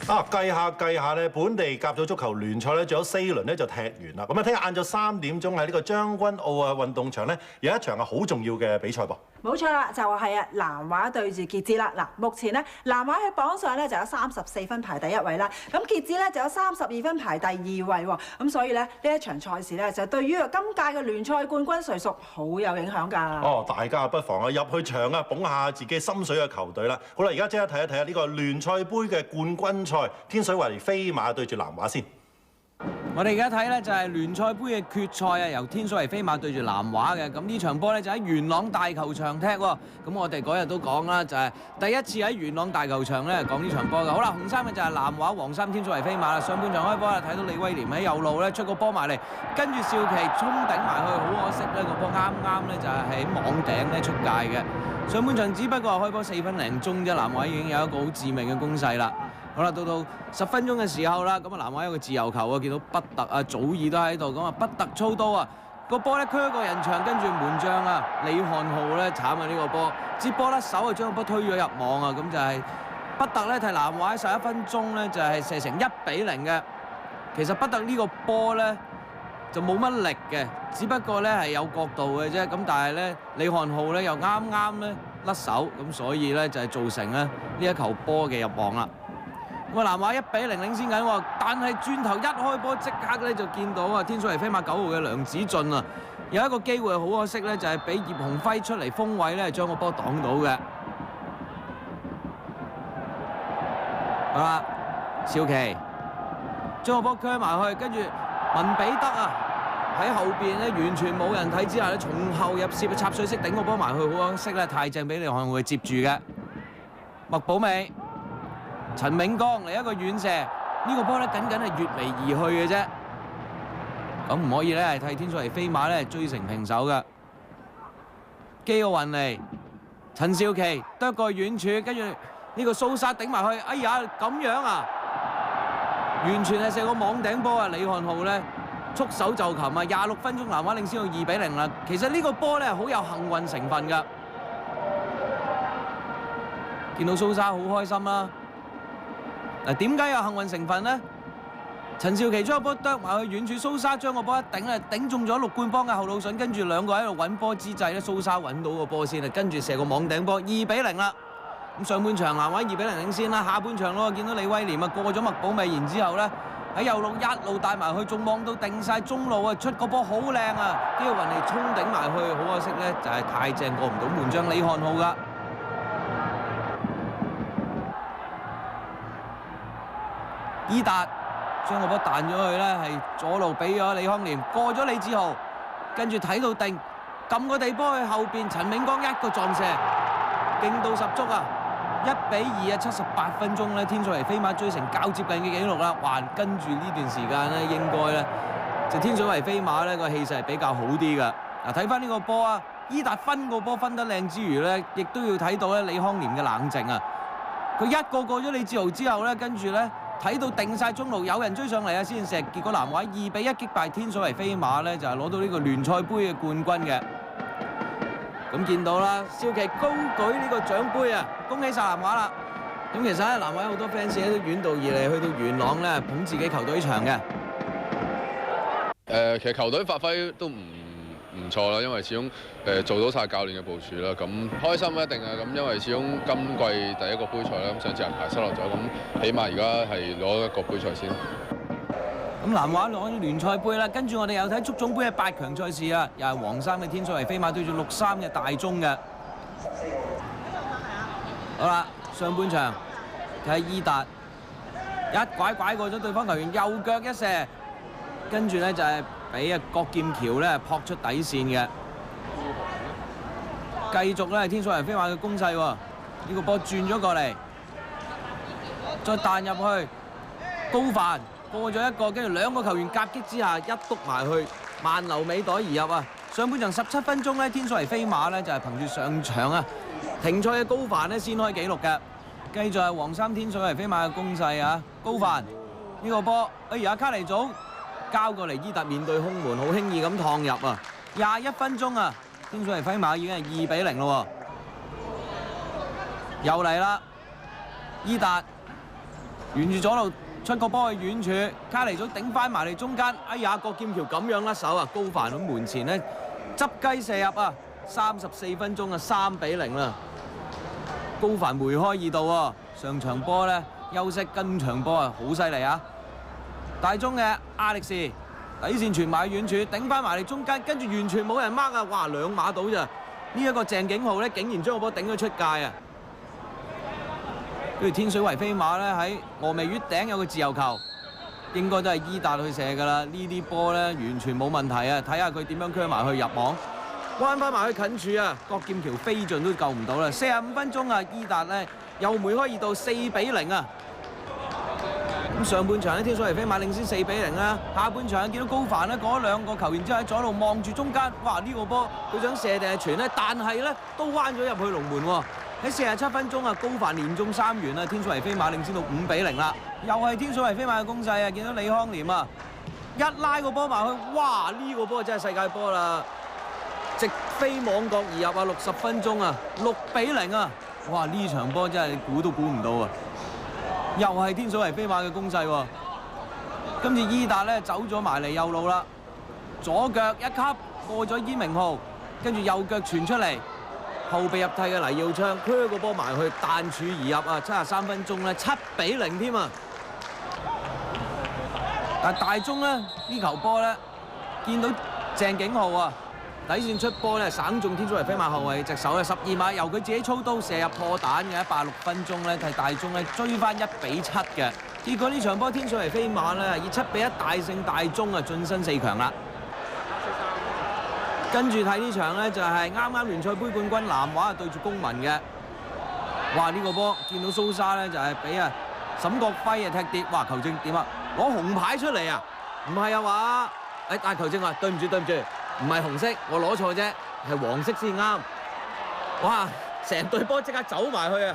計下咧，本地甲組足球聯賽咧，仲有4輪咧就踢完啦。咁啊，聽日晏晝3點鐘喺呢個將軍澳啊運動場咧，有一場係好重要嘅比賽噃。冇錯啦，就係南華對住傑志啦。嗱，目前咧南華喺榜上咧就有34分排第1位啦，咁傑志咧就有32分排第2位喎。咁所以咧呢一場賽事咧就對於今屆嘅聯賽冠軍誰屬好有影響㗎。哦，大家不妨啊入去場啊捧下自己心水嘅球隊啦。好啦，而家即刻睇一睇呢個聯賽杯嘅冠軍賽，天水圍飛馬對住南華先。我哋而家睇咧就係聯賽杯嘅決賽啊，由天水圍飛馬對住南華嘅。咁呢場波咧就喺元朗大球場踢喎。咁我哋嗰日都講啦，就係第一次喺元朗大球場咧講呢場波嘅。好啦，紅衫嘅就係南華，黃衫天水圍飛馬啦。上半場開波啦，睇到李威廉喺右路咧出個波埋嚟，跟住少奇衝頂埋去，好可惜咧個波啱咧就係喺網頂咧出界嘅。上半場只不過係開波4分零鐘啫，南華已經有一個好致命嘅攻勢啦。好啦，到10分鐘嘅時候啦，咁啊南華有個自由球啊，見到畢特啊、祖爾都喺度，咁啊畢特操刀啊，個波咧驅過人牆，跟住門將啊李漢浩咧慘啊呢個波，接波甩手啊將個波推咗入網啊，咁就係畢特咧替南華喺11分鐘咧就係射成1-0嘅。其實畢特呢個波咧就冇乜力嘅，只不過咧係有角度嘅啫，咁但係咧李漢浩咧又啱咧甩手，咁所以咧就係造成咧呢一球波嘅入網啦。咁啊南華1-0領先緊喎，但係轉頭一開波即刻咧就見到啊天水圍飛馬9號嘅梁子俊啊，有一個機會好可惜咧，就係俾葉鴻輝出嚟封位咧，將個波擋到嘅。好啦，少奇將個波鋸埋去，跟住文比德啊喺後邊咧完全冇人睇之下咧，從後入攝插水式頂個波埋去，好可惜咧太正俾李漢浩接住嘅。麥寶美。陳銘剛嚟一個遠射，呢個波咧僅僅係越微而去嘅啫，咁唔可以咧係替天水圍飛馬咧追成平手嘅。基奧雲尼、陳少琪得個遠處，跟住呢個蘇沙頂埋去，哎呀咁樣啊，完全係射個網頂波啊！李漢浩咧束手就擒啊！26分鐘南華領先到2-0啦。其實呢個波咧好有幸運成分㗎，見到蘇沙好開心啦。嗱，點解有幸運成分呢？陳少琪將個波啄埋去遠處，蘇沙將個波一頂咧，頂中咗陸冠邦嘅後腦筍，跟住兩個喺度揾波之際咧，蘇沙揾到個波先啊，跟住射個網頂波，2-0啦。咁上半場南華2-0領先啦，下半場咯，見到李威廉啊過咗麥寶美，然之後咧喺右路一路帶埋去，仲望到定晒中路啊，出個波好靚啊，呢個雲尼衝頂埋去，好可惜咧就係太正過唔到門將李漢浩噶。伊達將個波彈咗去咧，係左路俾咗李康廉，過咗李志豪，跟住睇到定，撳個地波去後邊，陳銘剛一個撞射，勁度十足啊！1-2啊，78分鐘咧，天水圍飛馬追成較接近嘅紀錄啦。還跟住呢段時間咧，應該咧就天水圍飛馬咧個氣勢係比較好啲噶。嗱，睇翻呢個波啊，伊達分個波分得靚之餘咧，亦都要睇到咧李康廉嘅冷靜啊！佢一個過咗李志豪之後咧，跟住咧。睇到定晒中路，有人追上嚟啊！先射，結果南華2-1擊敗天水圍飛馬咧，就係攞到呢個聯賽杯嘅冠軍嘅。咁見到啦，少奇高舉呢個獎杯啊！恭喜晒南華啦！咁其實咧，南華好多 fans 都遠道而嚟，去到元朗咧捧自己球隊場嘅。其實球隊發揮都唔錯啦，因為始終做到晒教練嘅部署啦，咁開心一定啊！咁因為始終今季第一個杯賽啦，咁上次銀牌失落咗，咁起碼而家係攞一個杯賽先。咁南華攞咗聯賽杯啦，跟住我哋又睇足總杯嘅8強賽事啊，又係黃衫嘅天水圍飛馬對住綠衫嘅大中嘅。好啦，上半場睇伊達一拐過咗對方球員，右腳一射，跟住咧就係俾啊郭劍橋咧撲出底線嘅。繼續咧係天水圍飛馬嘅攻勢喎，呢個波轉咗過嚟，再彈入去，高凡過咗一個，跟住兩個球員夾擊之下一篤埋去，萬流尾袋而入啊！上半場17分鐘咧，天水圍飛馬咧就係憑住上場啊停賽嘅高凡咧先開紀錄嘅。繼續係黃衫天水圍飛馬嘅攻勢啊！高凡呢個波，哎呀卡尼祖交過嚟，伊達面對空門，好輕易咁趟入啊！21分鐘啊！天水圍飛馬已經係2-0咯喎，又嚟啦！伊達沿住左路出個波去遠處，卡尼祖頂翻埋嚟中間，哎呀，郭劍橋咁樣甩手啊！高凡喺門前呢，執雞射入啊！34分鐘啊，3-0啦！高凡梅開二度喎，上場波呢，休息跟場波啊，好犀利啊！大中嘅亞力士底線傳埋遠處，頂翻埋嚟中間，跟住完全冇人 mark 啊！哇，2碼到咋？呢一個鄭景浩呢，竟然將個波頂咗出界啊！跟住天水圍飛馬咧喺峨眉月頂有個自由球，應該都係伊達去射㗎啦。呢啲波咧完全冇問題啊！睇下佢點樣鋸埋去入網，彎翻埋去近處啊！郭劍橋飛盡都救唔到啦。45分鐘啊，伊達咧又梅開二度，4-0啊！咁上半場咧天水圍飛馬領先4-0啦。下半場見到高凡咧嗰兩個球員之後喺左路望住中間，哇！呢個波佢想射定係傳咧，但係咧都彎咗入去龍門喎。喺47分鐘啊，高凡連中3元啊，天水圍飛馬領先到5-0啦。又係天水圍飛馬嘅攻勢啊！見到李康廉啊，一拉個波埋去，哇！呢個波真係世界波啦，直飛網角而入啊！60分鐘啊，6-0啊！哇！呢場波真係你估都估唔到啊！又係天水圍飛馬嘅攻勢喎。今次伊達咧走咗埋嚟右路啦，左腳一級過咗伊明浩，跟住右腳傳出嚟。後備入替嘅黎耀昌，佢個波埋去彈柱而入啊！73分鐘咧7-0添啊！但大中咧呢球波咧，見到鄭景浩啊底線出波咧，省中天水圍飛馬後衞隻手咧12碼，由佢自己操刀射入破蛋嘅，86分鐘咧替大中咧追翻1-7嘅。結果呢場波天水圍飛馬咧以7-1大勝大中啊，晉身4強啦。跟住睇呢場呢，就係啱啱聯賽杯冠軍南華對住公民嘅。哇！呢個波見到蘇沙呢，就係俾啊沈國輝啊踢跌，哇！球證點啊？攞紅牌出嚟啊？唔係啊嘛？誒，但球證話對唔住，唔係紅色，我攞錯啫，係黃色先啱。哇！成隊波即刻走埋去啊！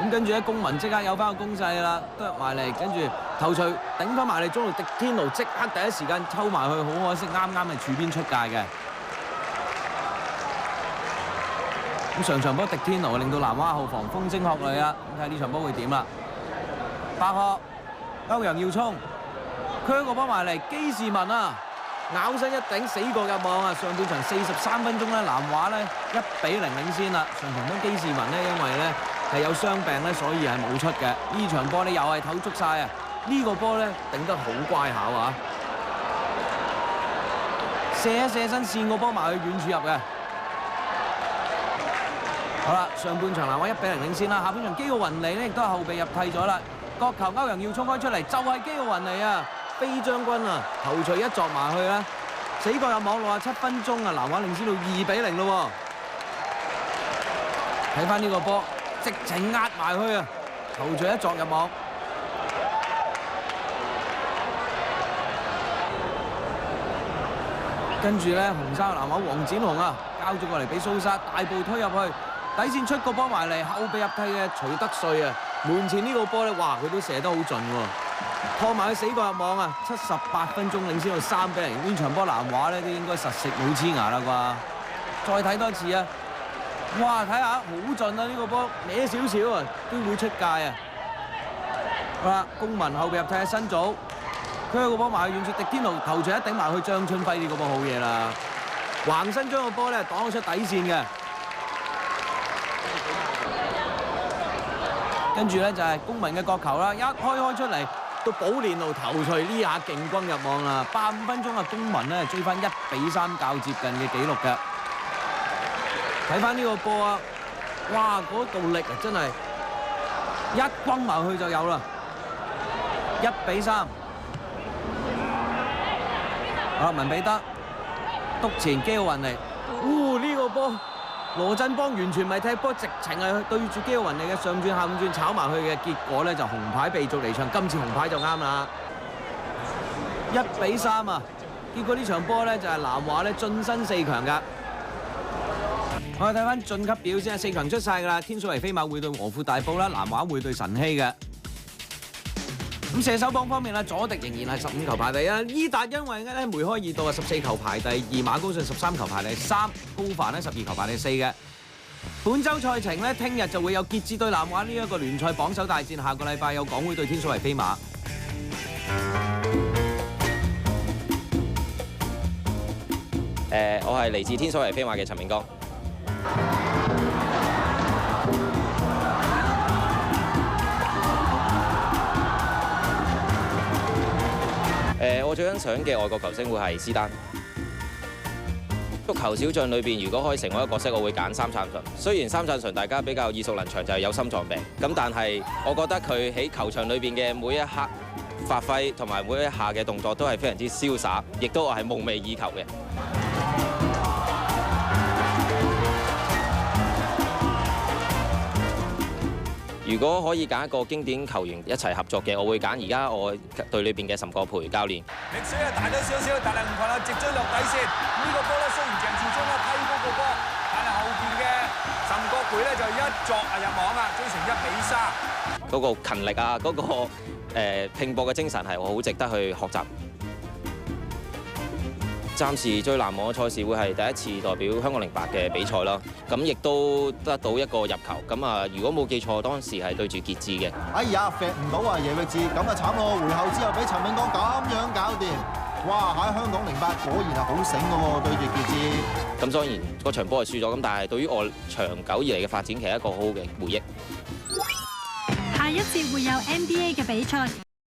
咁跟住咧，公民即刻有翻個攻勢啦，啄埋嚟，跟住頭槌頂翻埋嚟，中路迪天奴即刻第一時間抽埋去，好可惜啱係柱邊出界嘅。咁上場波迪天奴令到南華後防風聲鶴唳啊！咁睇呢場波會點啦？白鶴、歐陽耀聰，佢個波埋嚟，基士文啊，咬身一頂死角入網啊！上半場43分鐘咧，南華咧1-0領先啦。上場波基士文咧，因為咧係有傷病咧，所以係冇出嘅。呢場波咧又係唞足晒啊！呢個波咧頂得好乖巧啊！射一射身線個波埋去遠處入嘅。好啦，上半場南華1-0領先啦。下半場基奧雲尼咧亦都係後備入替咗啦。角球歐陽耀聰開出嚟，就係基奧雲尼啊！飛將軍啊，頭槌一撞埋去啦，死角入網67分鐘啊！南華領先到2-0咯喎。睇翻呢個波，直情壓埋去啊！頭槌一撞入網。跟住咧，紅衫南華黃展雄啊，交咗過嚟俾蘇沙，大步推入去，底線出個波埋嚟，後備入替嘅徐德瑞啊，門前呢個波咧，哇，佢都射得好盡喎，拖埋佢死角入網啊！78分鐘領先到3-0，呢場波南華咧都應該實食冇黐牙啦啩。再睇多次啊！哇，睇下好盡啊！呢個波歪少少啊，都會出界啊！好啦，公民後備入替嘅新組。佢個波埋去遠處，迪天奴頭槌一頂埋去張春輝，呢個波好嘢啦！橫身將個波咧擋咗出底線嘅，跟住咧就係公民嘅角球啦，一開出嚟到寶蓮路頭槌呢下勁轟入網啦！85分鐘啊，公民咧追翻1-3較接近嘅紀錄嘅。睇翻呢個波啊，哇！嗰度力啊真係一轟埋去就有啦，1-3。好啦，文彼得督前基奧雲尼，呢個波羅振邦完全唔係踢波，直情係對住基奧雲尼嘅上轉下五轉炒埋去嘅，結果咧就紅牌被逐離場，今次紅牌就啱啦，1-3啊！結果呢場波咧就係南華咧晉身4強㗎。我哋睇翻晉級表先，4強出晒㗎啦，天水圍飛馬會對和富大埔啦，南華會對晨曦嘅。咁射手榜方面啦，佐迪仍然係15球排第一，伊達因為咧梅開二度啊14球排第二，馬高遜13球排第3，高凡咧12球排第4嘅。本週賽程咧，聽日就會有傑志對南華呢一個聯賽榜首大戰，下個禮拜有港會對天水圍飛馬。我係嚟自天水圍飛馬嘅陳銘剛。我最欣賞嘅外國球星會係斯丹。足球小將裏邊，如果可以成為一個角色，我會揀三贊純。雖然三贊純大家比較耳熟能詳，就係有心臟病。咁但係我覺得佢喺球場裏邊嘅每一刻發揮同埋每一下嘅動作都係非常之瀟灑，亦都係夢寐以求嘅。如果可以揀一個經典球員一齊合作嘅，我會揀而家我隊裏邊嘅岑國培教練。力水大咗少少，但係唔怕直追落底線。呢個波咧雖然鄭智聰批嗰個波，但係後邊嘅岑國培咧就一作入網啊，追成1-3。嗰個勤力啊，嗰個拼搏嘅精神係我好值得去學習。暫時最難忘嘅賽事會係第一次代表香港08嘅比賽啦，咁亦都得到一個入球。咁啊，如果冇記錯，當時係對住傑志嘅。哎呀，揈唔到啊，耶域治咁啊慘咯！回後之後俾陳銘剛咁樣搞掂，哇！喺香港08果然係好醒嘅喎，對住傑志。咁當然嗰場波係輸咗，咁但係對於我長久以嚟嘅發展，其實係一個好好嘅回憶。下一節會有 NBA 嘅比賽。